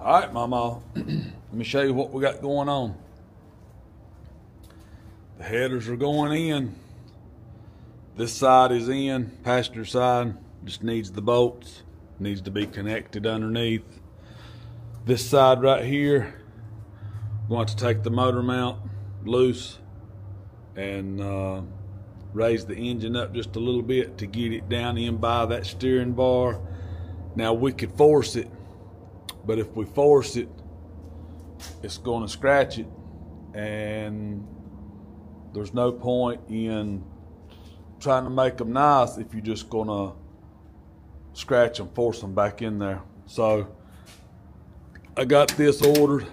All right, Mama, let me show you what we got going on. The headers are going in. This side is in, passenger side just needs the bolts, needs to be connected underneath. This side right here, I'm going to take the motor mount loose and raise the engine up just a little bit to get it down in by that steering bar. Now we could force it, but if we force it, it's going to scratch it, and there's no point in trying to make them nice if you're just going to scratch them, force them back in there. So I got this ordered,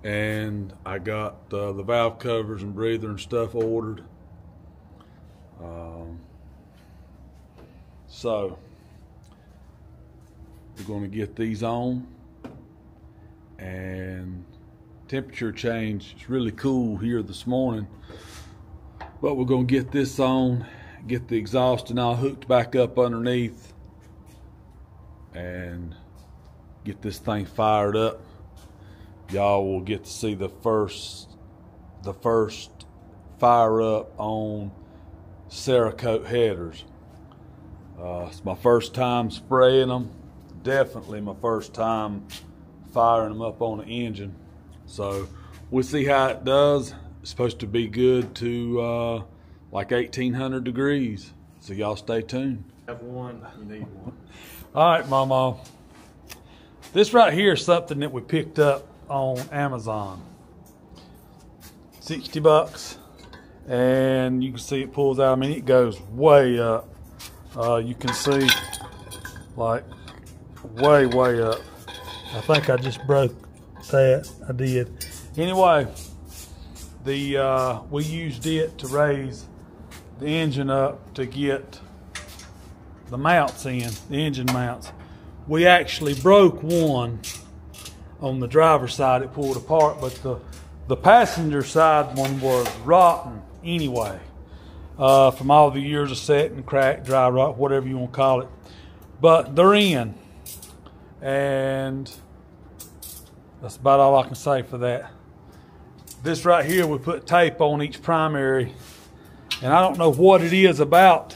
and I got the valve covers and breather and stuff ordered. So we're going to get these on, and temperature change. It's really cool here this morning, but we're going to get this on, get the exhaust and all hooked back up underneath, and get this thing fired up. Y'all will get to see the first fire up on Cerakote headers. It's my first time spraying them. Definitely my first time firing them up on the engine. So we'll see how it does. It's supposed to be good to like 1800 degrees. So y'all stay tuned. Have one, you need one. All right, Mama. This right here is something that we picked up on Amazon. 60 bucks. And you can see it pulls out. I mean, it goes way up. You can see like way up. I think I just broke that. I did. Anyway, we used it to raise the engine up to get the mounts in, the engine mounts. We actually broke one on the driver's side. It pulled apart, but the passenger side one was rotten anyway, from all the years of setting, crack, dry rot, whatever you want to call it. But they're in, and that's about all I can say for that. This right here, we put tape on each primary, and I don't know what it is about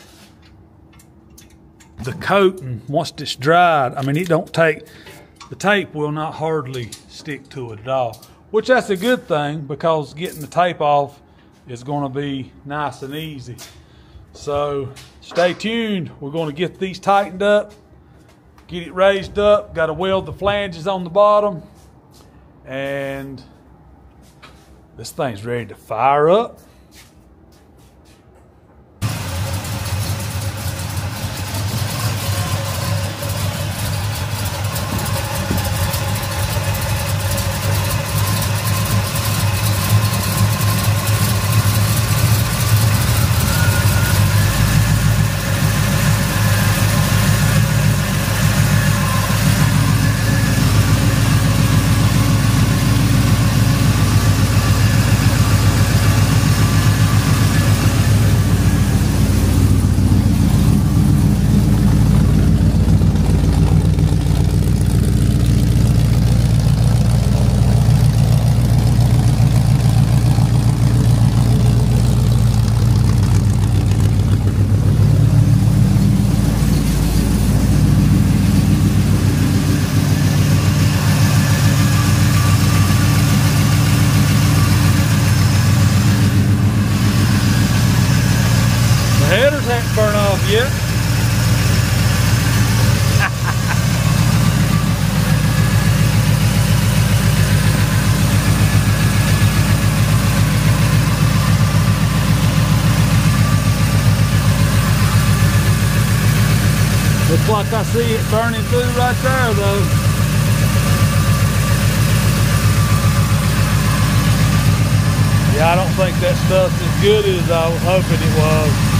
the coating. Once it's dried, I mean, it don't take, the tape will not hardly stick to it at all, which that's a good thing, because getting the tape off is going to be nice and easy. So stay tuned. We're going to get these tightened up, get it raised up, got to weld the flanges on the bottom, and this thing's ready to fire up. Headers haven't burned off yet. Looks like I see it burning through right there though. Yeah, I don't think that stuff's as good as I was hoping it was.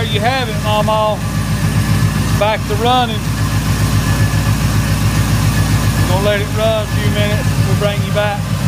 there you have it, Mama. Back to running. We're gonna let it run a few minutes. We'll bring you back.